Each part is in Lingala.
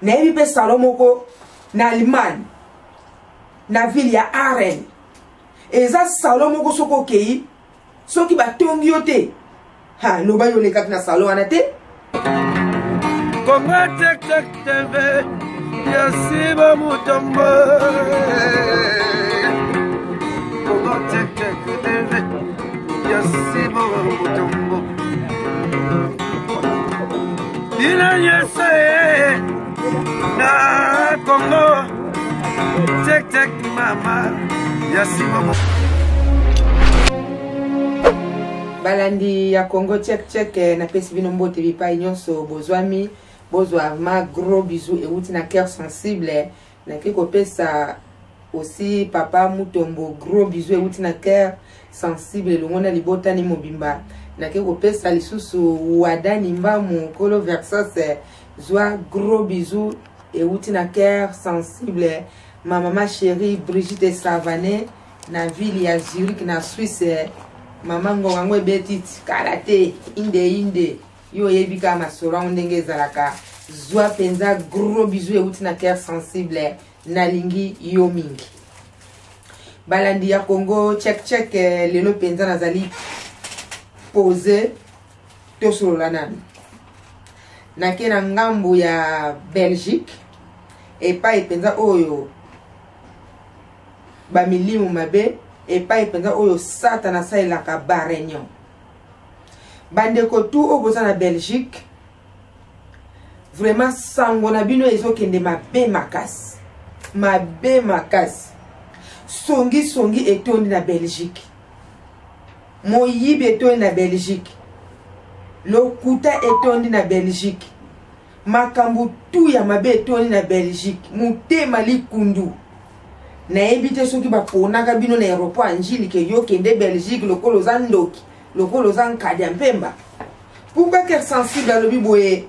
nayebi pe salon moko na Allemagne na ville ya Aren eza salon moko soko kei soki batongi yo te ha loba yo lekaki na salon wana te Kongo tek tek TV Yasiba Mutombo Kongo tek tek TV Yasiba Mutombo Dina yese na Kongo tek tek mama Yasiba Mutombo balandi ya Congo check check na pesi bino mbote bipai nyonso bozwami bozwa ma gros bisous et outi na cœur sensible na kiko pesa aussi papa Mutombo gros bisous et outi na cœur sensible longona libota ni mobimba na kiko pesa lisusu wadani mbamu kolo Versace zwa gros bisous et outi na cœur sensible ma maman chérie Brigitte Savané na ville ya Zurich na Suisse Mama ngongo betit karate inde yo yebika masoro ndenge zalaka zwa penza gros bisous euti na cœur sensible na lingi yo mingi balandi ya Congo check check lelo penza nazali pose to solola nani na kena ngambu ya Belgique epa penza oyo ba milimu mabe epai penza oyo satana sailaka ba réunion bandeko tout oboza na Belgique vraiment sango na bino ezokende mabe makasi songi etondi na Belgique moyibi etondi na Belgique lokuta etondi na Belgique makambu tu ya mabe etondi na Belgique mutema likundu na ebite soki baponaka bino na aéroport anjili ke yo kende Belgique lokolo za ndoki lokolo za nkadi ya mpemba pourquoi cœur sensible alobi boye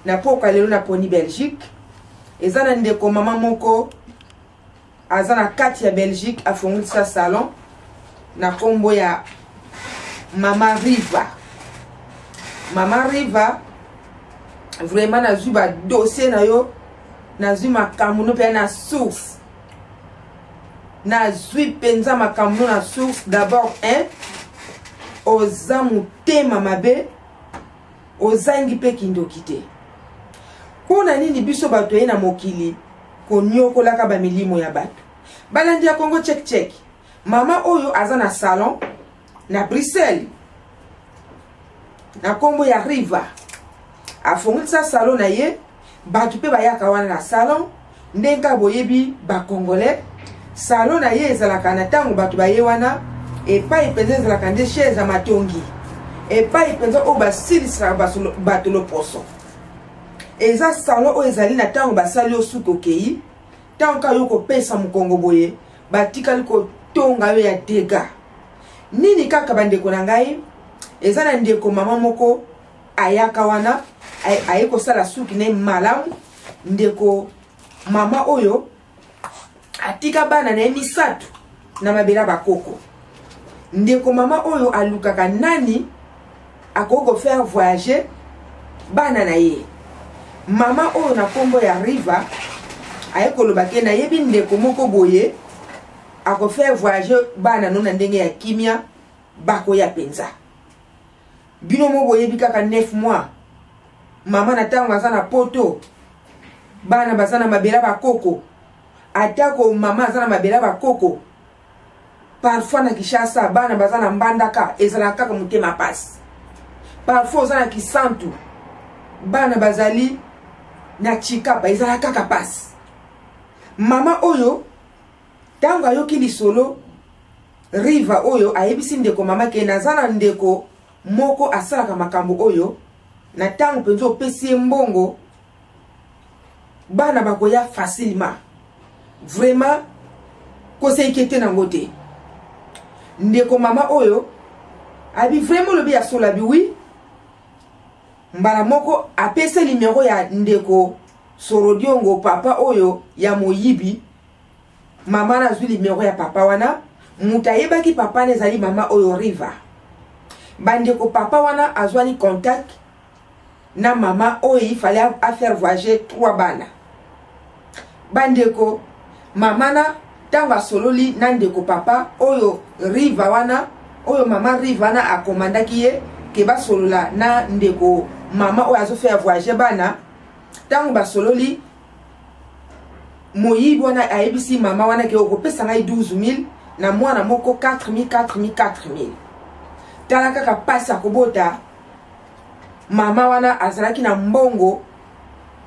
na poka lelo na poni Belgique eza na ndeko mama moko aza na kati ya Belgique afungulisa salon na kombo ya Mama Riva vraiment nazwi ba dossier na yo nazwi makambo no pe na source na zui penza makambo na source d'abord oza mutema mabe ozangi pe kindoki te pona nini biso bato ye na mokili konyokolaka ba milimo ya bato balandi ya Congo check check mama oyo aza na salon na Bruxelles na kombo ya Riva afungulisa salon na ye bato pe bayaka wana na salon ndenga boyebi ba Congolais salon na ye ezalaka na tango bato baye wana epai penza ezalaka nde chaise ya matongi epai penza oyo basilisaka bato loposo eza salon oyo ezali na tango basali osuki okei tango ka yo kopesa mokongo boye batikali kotonga yo ya dega nini kaka bandeko na ngai eza na ndeko mama moko ayaka wana aye kosala suki ne malamu ndeko mama oyo atika bana na misatu na mabela bakoko ndeko mama oyo alukaka nani akoko faire voyager bana na ye mama oyo na kombo ya Riva ayekoloba ke na yebi ndeko moko boye ako faire voyager bana no na ndenge ya kimia bako ya penza bino mo boye bikaka 9 mois mama na tango aza na poto bana bazana mabela bakoko atako mama azana mabela bakoko parfois na Kishasa bana bazana mbandaka ezala kaka mutema pasi parfois ozana Kisantu bana bazali na Chikapa ezala kaka pasi mama oyo tango ayoki lisolo Riva oyo ayebisi ndeko mama ke nazana ndeko moko asalaka makambo oyo na tango penzo opesi mbongo bana bakoya facilement vraiment kose ikete na ngote ndeko mama oyo abi vraiment lobi ya sola bi oui mbala moko apese numéro ya ndeko Sorodiongo papa oyo ya moyibi mama na zwi numéro ya papa wana mutayeba ki papa nezali mama oyo Riva bandeko papa wana azwani contact na maman oyo il fallait faire voyager 3 bana bandeko mama na tanga sololi na ndeko papa oyo riva wana oyo mama riva na akomandaki ye ke basolola na ndeko mama oyo azo faire voyager bana tango basololi moyibi wana ayebisi mama wana ke okopesa ngai 12000 na mwana moko 4000 tala kaka pasi akobota mama wana azalaki na mbongo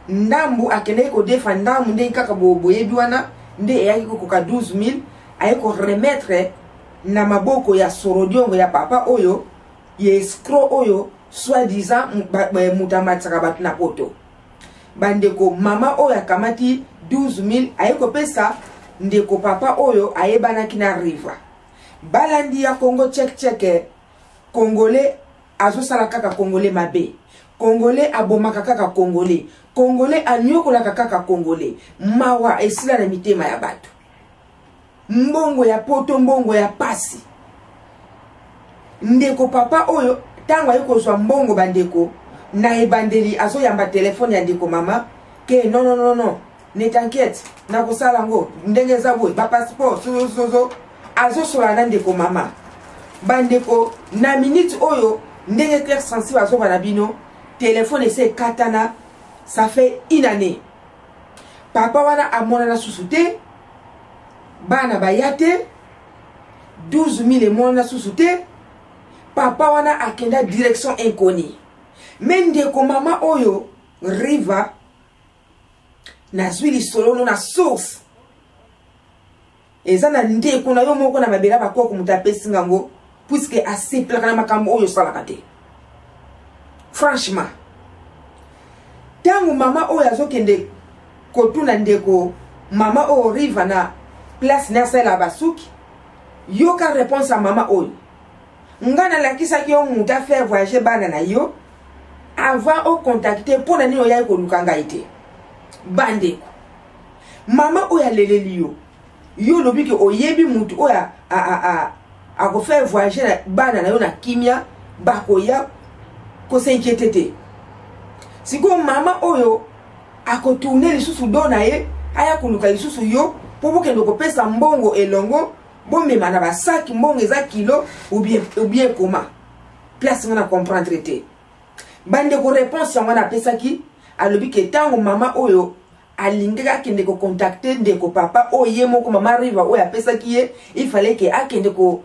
ndambu akendeki kodefa ndambu ndenge kaka boyebi wana nde eyaki kokoka 12000 aye koremetre na maboko ya sorodiongo ya papa oyo ya escroc oyo soi-disant mutu amatisaka bato na poto bandeko mama oyo akamati 12000 aye kopesa ndeko papa oyo ayebanaki na riva balandi ya Congo tcheke Congolais azosala kaka Congolais mabe Congolais abomaka kaka Congolais anyokolaka kaka Congolais mawa esila na mitema ya bato mbongo ya poto mbongo ya pasi ndeko papa oyo tango aye kozwa mbongo bandeko na ebandeli azoyamba telefone ya ndeko mama ke non ne t'inquiète na kosala ngo ndenge eza boye ba passeport sozo azosola na ndeko mama bandeko na minute oyo ndenge clair sensible azoba na bino telefone ese katana ça fait une année papa wana amonana susu te bana bayate 12000 emonana susu te papa wana akenda direction inconnue mais ndeko mama oyo riva nazwi lisolo na source eza na ndeko na yo moko na mabela bakoko mutu apesi ngango puisque aseplaka na makambo oyo salaka te franchement tango mama oyo azokende kotuna ndeko mama oyo riva na place na sala basuki yoka réponse à mama oyo ngana lakisaki yo mutu a faire voyager bana na yo avant au contacter pour nani oya koluka ngai te bandeko mama oya leleli yo lobi ke oyebi mutu oya ako faire voyager bana na yo na kimia bakoya ko s'inquiéter te siko mama oyo ako tourner lisusu do na ye aya koluka lisusu yo po bokende kopesa mbongo elongo bomema na basaki mbongo eza kilo ou bien comment place ngana comprendre te bandeko réponse yango na pesaki alobi ke tango mama oyo alingaka akende ko contacter ndeko papa oye moko mama riva oyo apesaki ye il fallait que akende ko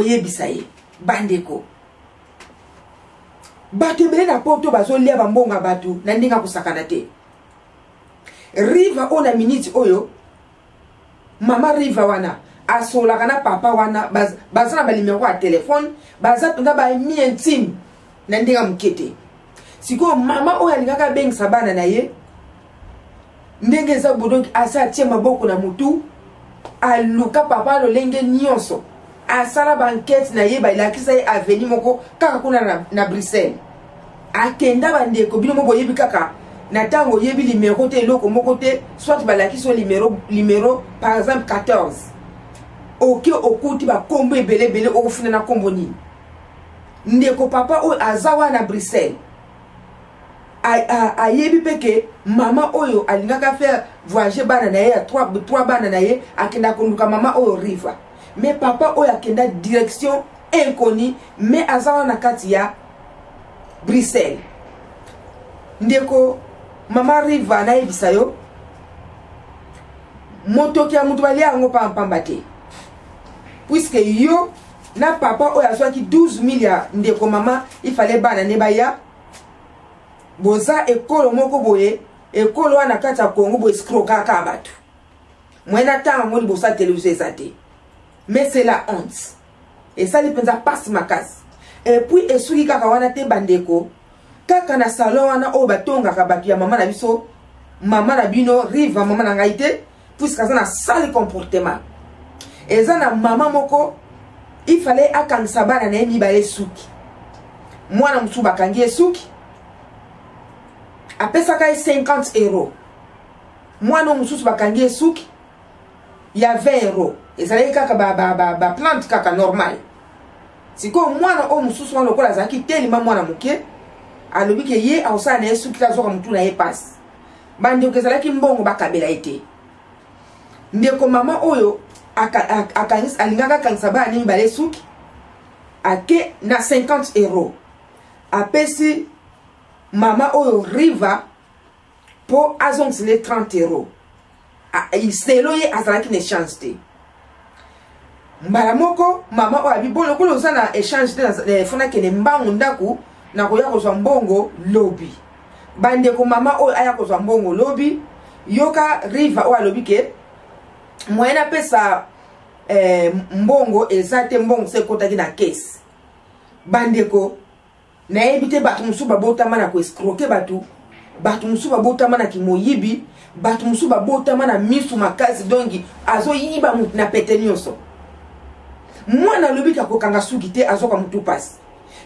yebisa ye bandeko bato ebele na poto bazolia bambonga bato na ndinga kosakana te riva oyo na minute oyo mama riva wana asolaka na papa wana baza na balimero ya telefone baza mpenza baami intime na ndinga mokete sikoyo mama oyo alingaka abengisa bana na ye ndenge eza bodonki asa atie maboko na mutu aluka papa lolenge nyonso asala bankete na ye balakisa ye aveni moko kaka kuna na Bruxelles akenda bandeko bino moko yebi kaka na tango yebi limero te eloko moko te soit balakisa limero par exemple 14 oke okuti bakombo ebele okufuna na kombo nini ndeko papa oyo azawa na Bruxelles ayebi peke mama oyo alingaka faire voyager bana na ye ya 3 bana na ye akenda konduka mama oyo riva mais papa oyo akenda direction inconnue mais azawa na kati ya Bruxelles ndeko mama riva na yebisa yo motoki ya mutu balia yango pamba te puisque yo na papa oyo azwaki 12000 ya ndeko mama il fallait bana ne baya boza ekolo moko boye ekolo wana kati ya Congo bo escroc kaka bato mwena tanga ngoli bosa télévision ezate mais c'est la honte et ça li penza passe makasi et puis esuki kaka wana te bandeko kaka na salon wana oyo batongaka bato ya mama na biso mama na bino riva mama na ngai te puisque aza na sale comportement eza na mama moko il fallait akangisa bana na ye mibale suki mwana mosusu bakangi ye suki apesaka ye 50 euros mwana mosusu bakangi ye suki ya 20 euros ezalaki kaka ba plante kaka normal sikoyo mwana oyo mosusu wana lokola azalaki telema mwana moke alobi ke ye aosala na ye suki te azoka mutu na ye pasi bandeko ezalaki mbongo bakabela ye te ndeko mama oyo alingaka akangisa bana ne mibale suki ake na 50 euros apesi mama oyo riva po azongisile 30 euros selo ye azalaki na échange te mbala moko mama oyo abi bon lokolo oza na échange te fona kende mbangu ndaku na koya kozwa mbongo lobi bandeko mama oyo aya kozwa mbongo lobi yoka riva oyo alobi ke moyen apesa mbongo eza te mbongo se ekotaki na kesi bandeko nayebi te bato mosusu babotama na koescroke bato mosusu babotama na kimoyibi bato mosusu babotama na misu makasi donki azoyiba mutu na pete nyonso mwana alobi ka kokanga suki te azoka mutu pasi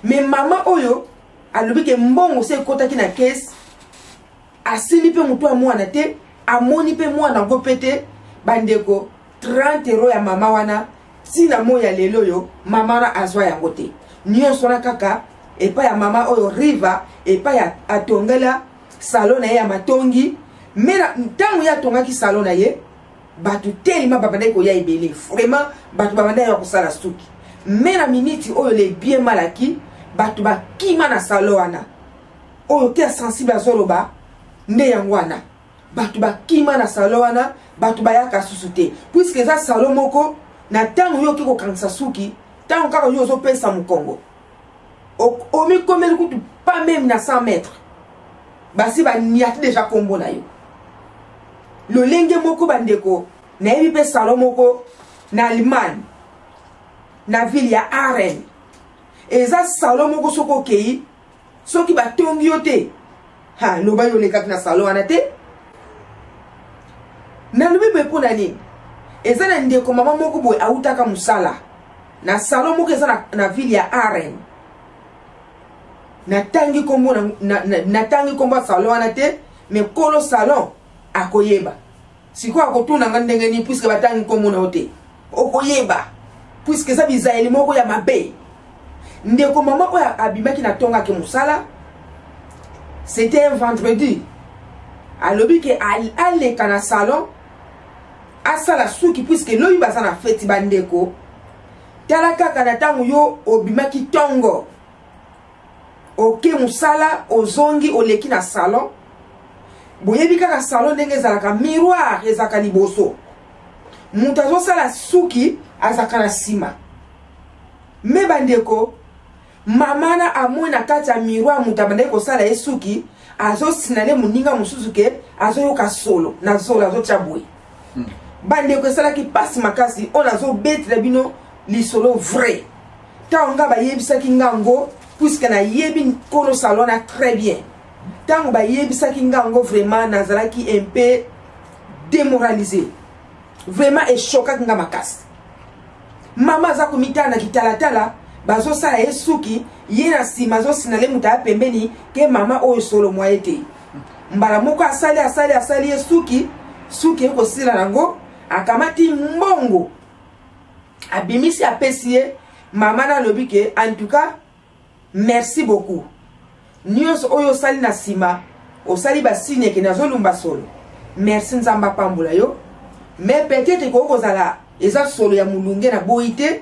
me mama oyo alobi ke mbongo se ekotaki na kesi asili pe mutu ya mwana te amoni pe mwana ngo pete bandeko 30 euros ya mama wana tina moya lelo yo mama wana azwa yango te nyonso na kaka epa ya mama oyo riva epa ya atongela salon na ye ya matongi mena ntango ya atongaki salon na ye batu telima babandaki koya ebele vraiment batu babandaki ya kosala suki mena miniti oyo le bien malaki batu bakima na salon wana oyo te sensible azoloba nde yango wana batu bakima na salon wana batu bayaka susu te puisque eza salon moko na ntango yo oki kokangisa suki ntango kaka yo ozopesa mokongo omikomeli kutu pas même na 100 mètres basi baniati déjà kombo na yo lolenge moko bandeko nayebi pe salon moko na Allemagne na ville ya Aren eza salon moko soko okei soki batongi yo te ha loba yo lekaki na salon wana te na lobi boye mpo na nini eza na ndeko mama moko boye autaka mosala na salon moko eza na ville ya Aren natangi kombo salon wana te me kolo salon akoyeba siko akotuna nga ndenge ni puisque batangi kombo na ote okoyeba puisque eza bizaeli moko ya mabe ndeko mama oyo abimaki na tongaki mosala c'était un vendredi alobi ke aleka na salon asala suki puisque loyi baza na feti bandeko tala kaka na ntango yo obimaki tongo oke musala ozongi oleki na salon boyebi kaka salon ndenge ezalaka miroir ezalaka liboso mutu azosala suki azalaka na nsima me bandeko mama na amoi na kati ya miroir mutu abandaki kosala ye suki azosinale moninga mosusu ke azoyoka solo na zolo azotya boye bandeko esalaki pasi makasi oyo azobetela bino lisolo vrai ntango nga bayebisaki ngango puisque nayebi nkolo salon na très bien ntango bayebisaki ngango vraiment nazalaki un peu démoralisé vraiment eshokaki nga makasi mama aza komitala na kitalatala bazosala ye suki ye na nsima azosinale mutu aya pembeni ke mama oyo solo mwa ye te mbala moko asali ye suki ekosila nango akamati mbongo abimisi apesi ye mama nalobi ke en tout cas merci beaucoup nyonso oyo osali na nsima osali basigne ke nazolumba solo merci nzambe apambola yo mais peut-être koki kozala eza solo ya molunge na boyi te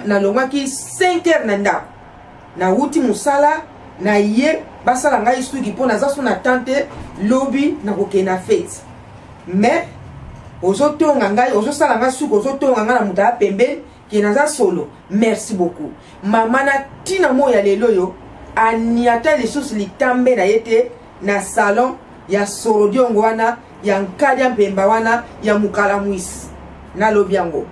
nalongwaki 5 heures na ndako nawuti mosala na ye basala ngai suki mpo naza so na tante lobi nakokende na fete mais ozotonga ngai ozosala ngai suki ozotonga ngai na moto ya pembeni ke naza solo merci beaucoup mama na ntina moyo ya lelo yo aniata lisusu litambe na ye te na salon ya sorodiongo wana ya nkadi ya mpemba wana ya mokala mwisi nalobi yango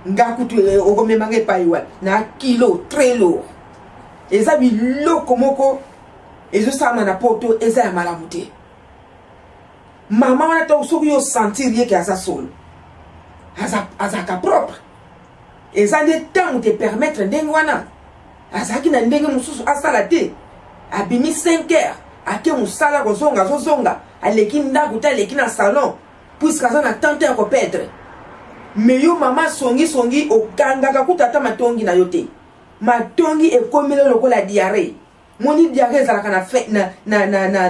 nga kutu okomemanga epai wana na kilo très lourd eza biloko moko ezosalama na poto eza ya malamu te mama wana to soki yo sentir ye ke aza solo azaka propre eza nde ntango te permettre ndenge wana azalaki na ndenge mosusu asala te abimi 5 heures ake mosala kozonga azozonga aleki ndako te aleki na salon puisque aza na tante ya kopedre me yo mama songi okangaka kuta ata matongi na yo te matongi ekomeli lokola diare moni diarrhée ezalaka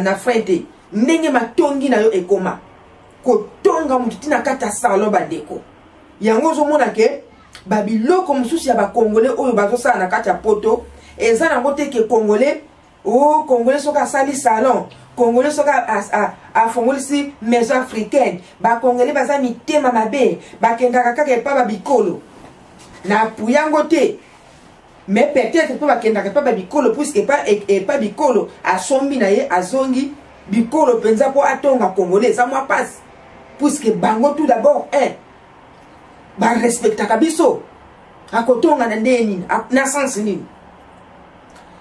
na frente ndenge matongi na yo ekoma kotonga mutu tina kata salon bandeko yango ozomona ke babiloko mosusu ya bakongolais oyo bazosala na kati ya poto eza nango te ke congolais congolais soki asali salon congolais soki afongolisi maison africaine bacongolais baza mitema mabe bakendaka kaka epa babikolo na pu yango te mais peut-être mpe bakendaka epa babikolo puiske epa bikolo asombi na ye azongi bikolo mpenza mpo atonga congolais eza mwa pasi puiske bango tout d'abord barespectaka biso akotonga na ndenge nini na sansi nini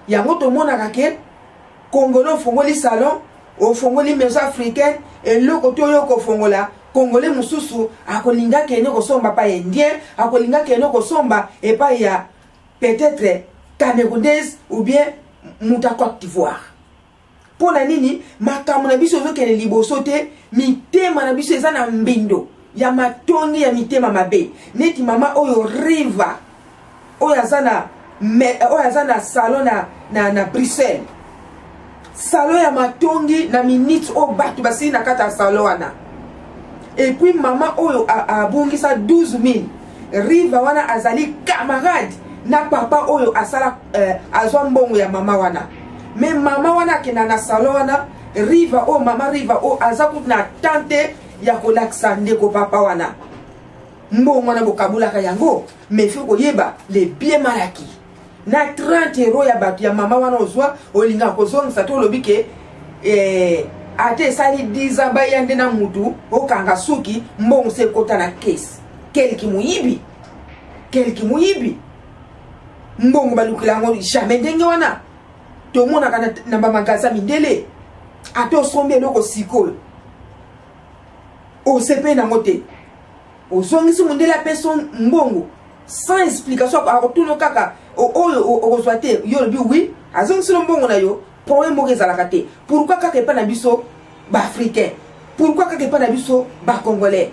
yango tomonaka ke congolais ofongoli salon ofongoli maison africaine eloko to oyo kofongola congolais mosusu akolinga kende kosomba pa indien akolinga kende kosomba epai ya peut-être camerounaise ou bien muta Côte d'Ivoire pona nini makambo na biso ezokende liboso te mitema na biso eza na mbindo ya matongi ya mitema mabe neti mama oyo riva oyo aza na salon na Bruxelles salon ya matongi na minute o bato basili na kata salon wana et puis mama oyo abungisa 12 000 riva wana azali camarade na papa oyo asala azwa mbongo ya mama wana mais mama wana akenda na salon wana riva o mama riva o aza kutu na tante ya kolakisa ndeko papa wana mbongo wana bokabulaka yango mais faut koyeba le bien malaki na 30 euros ya bato ya mama wana ozwa olinga kozongisa to olobi ke ate esali 10 ans bayande na mutu okanga suki mbongo se ekota na kesi kelki muyibi mbongo balukila yango jamais ndenge wana tomonaka na bamagasa mindele ate osombi eloko sikoyo osepe nango te ozongisi mundele apeso mbongo sans explication akotuno kaka oyo okozwa te yo lobi oui azongisilo mbongo na yo problème moko ezalaka te pourquoi kaka epa na biso baafricain pourquoi kaka epa na biso bacongolais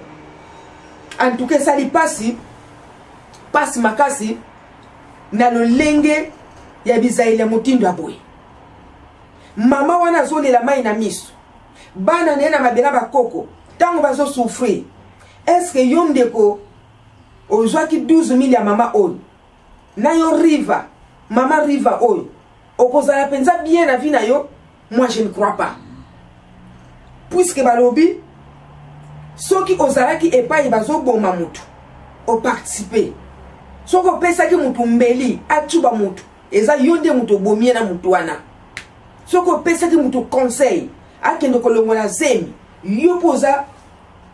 en tout cas esali pasi makasi na lolenge ya bizaeli ya motindo ya boye mama wana azolela mai na miso bana na ye na mabela bakoko ntango bazosouffrir estce yo ndeko ozwaki 12 000 ya mama oyo na yo riva mama riva oyo okozala penza bien na vie na yo moi je ne crois pas puisque balobi soki ozalaki epai bazoboma mutu oparticipe soki opesaki mutu mbeli atuba mutu eza yo nde mutu obomie na mutu wana soki opesaki mutu conseil akende kolongola zemi yo poza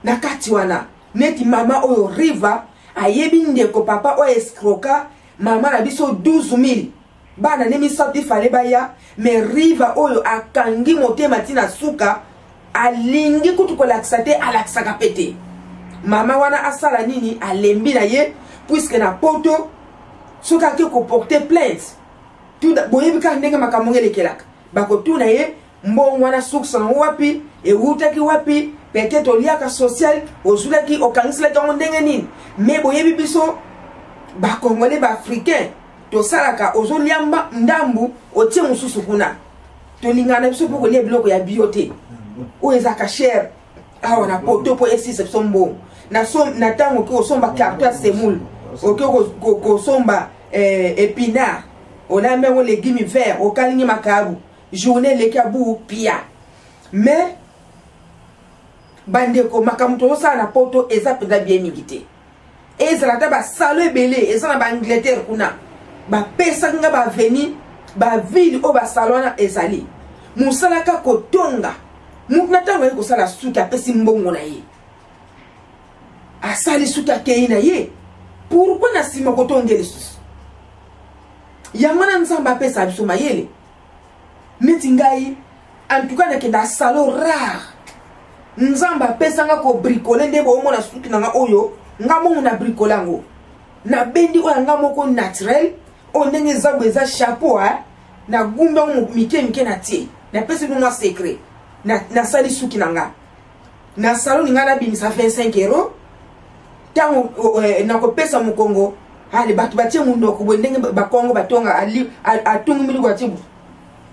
na kati wana neti mama oyo riva ayebi ndeko papa oyo escroka mama na biso 12 000 bana ne misato ifale baya mais riva oyo akangi motema tina suka alingi kutu kolakisa te alakisaka pete mama wana asala nini alembi na ye puisque na poto soki ake koporte plainte boyebi kaka ndenge makambo ngelekelaka bakotuna ye mbongo wana sukisa nango wapi ewutaki wapi peut-être oliaka social ozulaki okangisilaki yango ndenge nini mais boyebi biso bacongolais baafricain tosalaka ozoliamba ndambu otie mosusu kuna tolingana biso mpo kolia biloko ya bio te oyo ezaka chere awa na poto mpo esisa biso mbongo na ntango oki kosomba carton ya semoule oki kosomba épinard olambi yango légume vert okalingi makabu journée eleki abu pia mais bandeko makambo tozosala na poto eza mpenza bien mingi te ezala ta basalo ebele eza na baangleterre kuna bapesaki nga baveni bavile oyo basalo wana ezali mosalaka kotonga mutu na ntango aye kosala suki apesi mbongo na ye asali suki akei na ye pourkui na nsima kotonge lisusu yango na nzambe apesa biso mayele neti ngai antuka nakenda asalo rare nzambe apesanga kobrikole nde boomona suki nanga oyo nga mongo na brikole yango nabendi oyo nga moko naturel oyo ndenge ezabo eza chapeau na gumbi yango mike na tie napesi bino secret nasali suki nanga na salon nga nabimisa 25 euros ntango nakopesa mokongo ale bato batie munoko boye ndenge bakongo batonga atungi miloko atie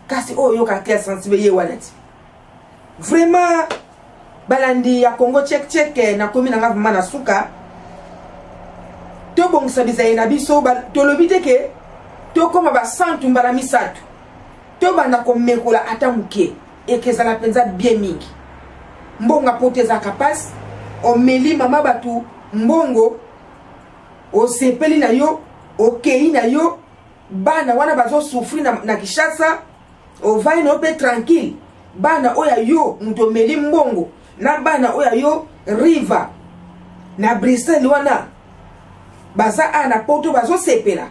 kasi oyo ka cœur sensible ye wanati vraiment balandi ya Congo check na komi na ngava na suka to bongisa bizaye na biso to lobite ke to koma ba santu mbala misatu to banda ko mekola ata muke ekezala penza bien mingi mbonga poteza kapas o meli mama batu mbongo o sepeli na yo o kei na yo bana wana bazo souffrir na Kishasa o vai no pe tranquille bana oya yo mto meli mbongo na bana oya yo riva na Bruxelles wana baza ana poto bazo sepela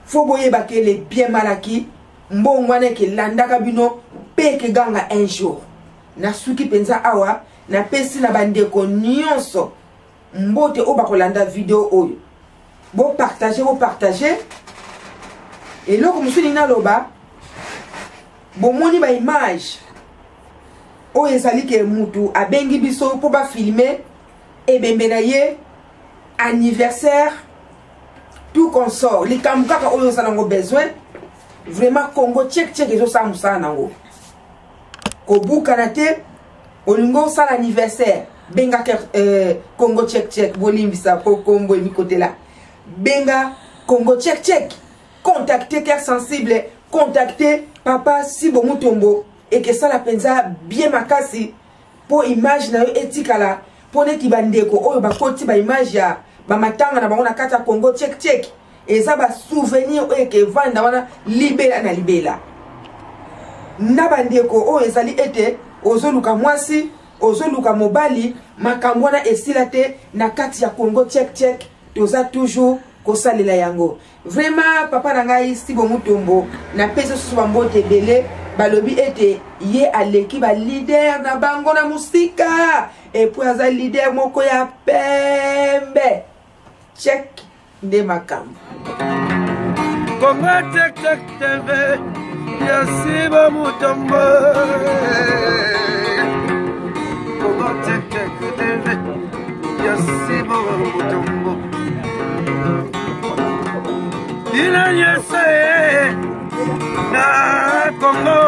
fo boye bakele bien malaki mbongo wana ke landaka bino pe ke ganga un jour na suki penza awa na pesi na bandeko nyonso mbote o bakolanda video oyo bo partager et loko musuni na loba bo moni ba image o ezali ke mutu abengi biso po ba filmer e bembe na ye anniversaire tout consort li kamukaka oyo salango besoin vraiment Congo check ezo samusa nango ko bukana te olingo sala anniversaire benga Congo check bolimbisa po kombo mi côté là benga Congo check contacter cœur sensible contacter papa Sibo Mutombo et que ça la penza bien makasi po image na yo etikala po neti bandeko oyo bakoti ba image ya ba matanga na bango na kata Congo check eza ba souvenir oyo ke vanda wana libela na libela na bandeko oyo ezali ete ozoluka mwasi ozoluka mobali makambo wana esila te na kati ya Congo check toza toujours kosalela yango vraiment papa na ngai Sibo Mutombo na pesa susu bambote belé balobi ete ye aleki ba leader na bango na musika et puis aza leader moko ya pembe check nde makambo Congo check TV ya Sibo Mutombo Congo check TV ya Sibo Mutombo Ina yese na Congo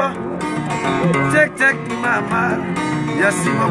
check mama ya Sibo